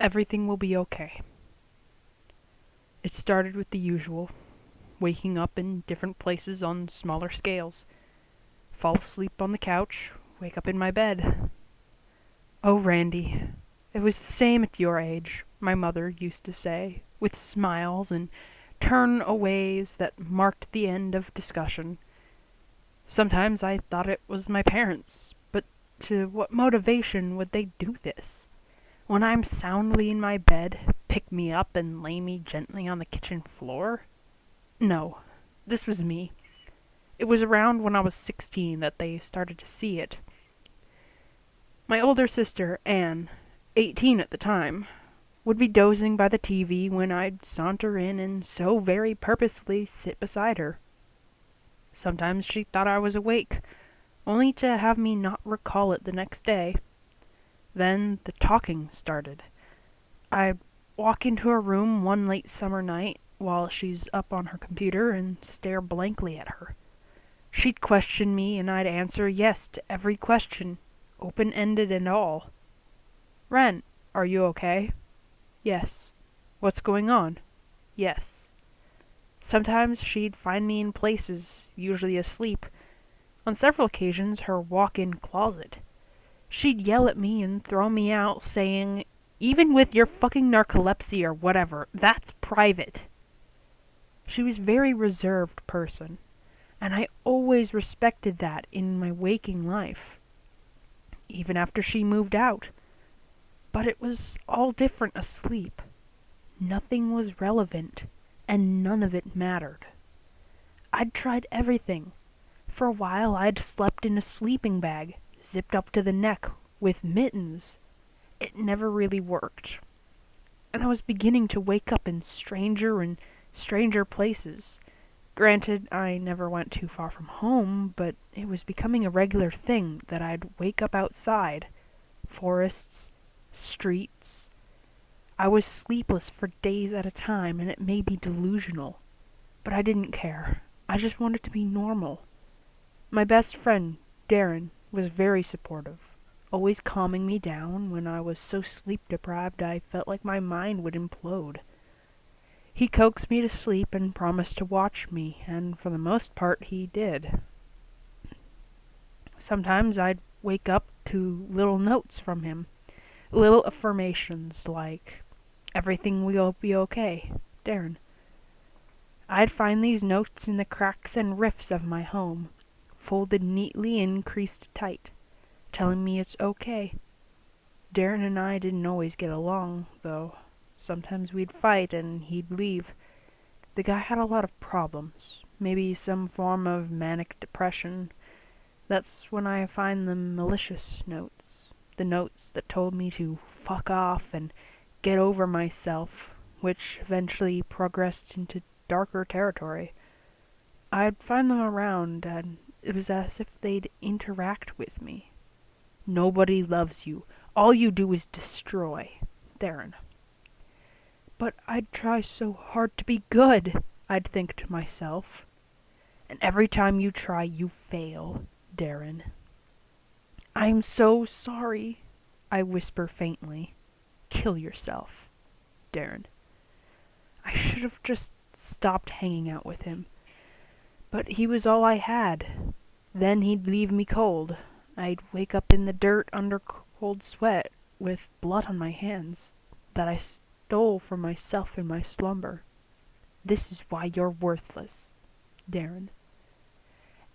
Everything will be okay. It started with the usual, waking up in different places on smaller scales. Fall asleep on the couch, wake up in my bed. Oh, Randy, it was the same at your age, my mother used to say, with smiles and turn-aways that marked the end of discussion. Sometimes I thought it was my parents, but to what motivation would they do this? When I'm soundly in my bed, pick me up and lay me gently on the kitchen floor? No, this was me. It was around when I was 16 that they started to see it. My older sister, Anne, 18 at the time, would be dozing by the TV when I'd saunter in and so very purposely sit beside her. Sometimes she thought I was awake, only to have me not recall it the next day. Then the talking started. I'd walk into her room one late summer night while she's up on her computer and stare blankly at her. She'd question me and I'd answer yes to every question, open-ended and all. "Ren, are you okay?" "Yes." "What's going on?" "Yes." Sometimes she'd find me in places, usually asleep. On several occasions her walk-in closet. She'd yell at me and throw me out, saying, "Even with your fucking narcolepsy or whatever, that's private." She was a very reserved person, and I always respected that in my waking life, even after she moved out. But it was all different asleep. Nothing was relevant, and none of it mattered. I'd tried everything. For a while I'd slept in a sleeping bag, zipped up to the neck, with mittens. It never really worked. And I was beginning to wake up in stranger and stranger places. Granted, I never went too far from home, but it was becoming a regular thing that I'd wake up outside. Forests, streets. I was sleepless for days at a time, and it made me delusional. But I didn't care. I just wanted to be normal. My best friend, Darren, was very supportive, always calming me down when I was so sleep-deprived I felt like my mind would implode. He coaxed me to sleep and promised to watch me, and for the most part he did. Sometimes I'd wake up to little notes from him, little affirmations like, "Everything will be okay, Darren." I'd find these notes in the cracks and rifts of my home, folded neatly and creased tight, telling me it's okay. Darren and I didn't always get along, though. Sometimes we'd fight and he'd leave. The guy had a lot of problems, maybe some form of manic depression. That's when I find the malicious notes, the notes that told me to fuck off and get over myself, which eventually progressed into darker territory. I'd find them around, and it was as if they'd interact with me. "Nobody loves you. All you do is destroy, Darren." "But I'd try so hard to be good," I'd think to myself. "And every time you try, you fail, Darren." "I'm so sorry," I whisper faintly. "Kill yourself, Darren." I should have just stopped hanging out with him. But he was all I had. Then he'd leave me cold. I'd wake up in the dirt under cold sweat, with blood on my hands that I stole from myself in my slumber. "This is why you're worthless, Darren."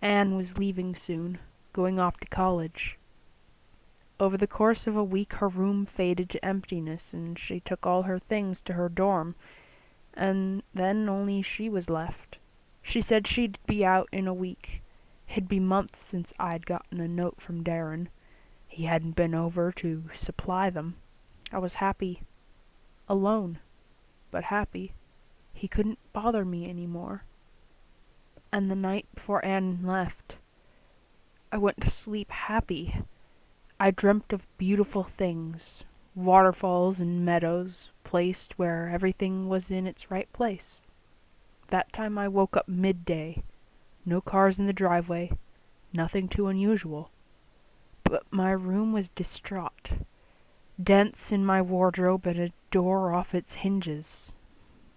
Anne was leaving soon, going off to college. Over the course of a week her room faded to emptiness, and she took all her things to her dorm, and then only she was left. She said she'd be out in a week. It'd be months since I'd gotten a note from Darren. He hadn't been over to supply them. I was happy. Alone, but happy. He couldn't bother me anymore. And the night before Anne left, I went to sleep happy. I dreamt of beautiful things, waterfalls and meadows, placed where everything was in its right place. That time I woke up midday. No cars in the driveway, nothing too unusual. But my room was distraught. Dents in my wardrobe and a door off its hinges.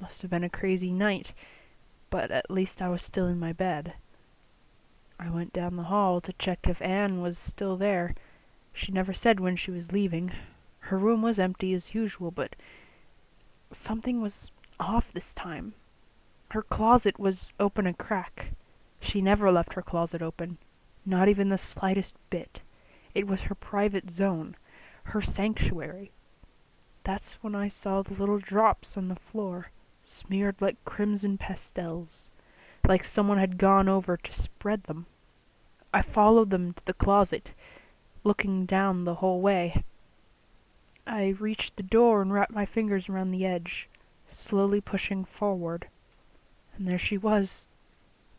Must have been a crazy night, but at least I was still in my bed. I went down the hall to check if Anne was still there. She never said when she was leaving. Her room was empty as usual, but something was off this time. Her closet was open a crack. She never left her closet open, not even the slightest bit. It was her private zone, her sanctuary. That's when I saw the little drops on the floor, smeared like crimson pastels, like someone had gone over to spread them. I followed them to the closet, looking down the whole way. I reached the door and wrapped my fingers around the edge, slowly pushing forward. And there she was,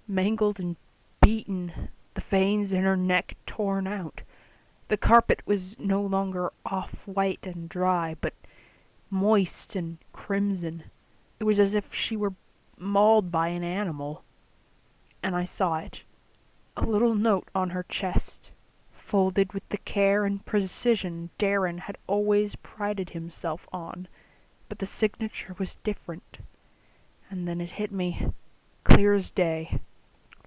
mangled and beaten, the veins in her neck torn out. The carpet was no longer off-white and dry, but moist and crimson. It was as if she were mauled by an animal. And I saw it. A little note on her chest, folded with the care and precision Darren had always prided himself on, but the signature was different. And then it hit me, clear as day,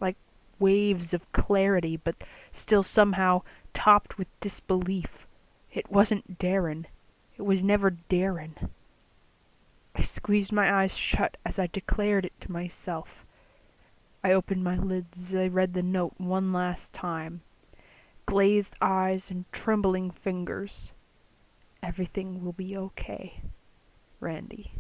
like waves of clarity, but still somehow topped with disbelief. It wasn't Darren. It was never Darren. I squeezed my eyes shut as I declared it to myself. I opened my lids as I read the note one last time. Glazed eyes and trembling fingers. Everything will be okay, Randy.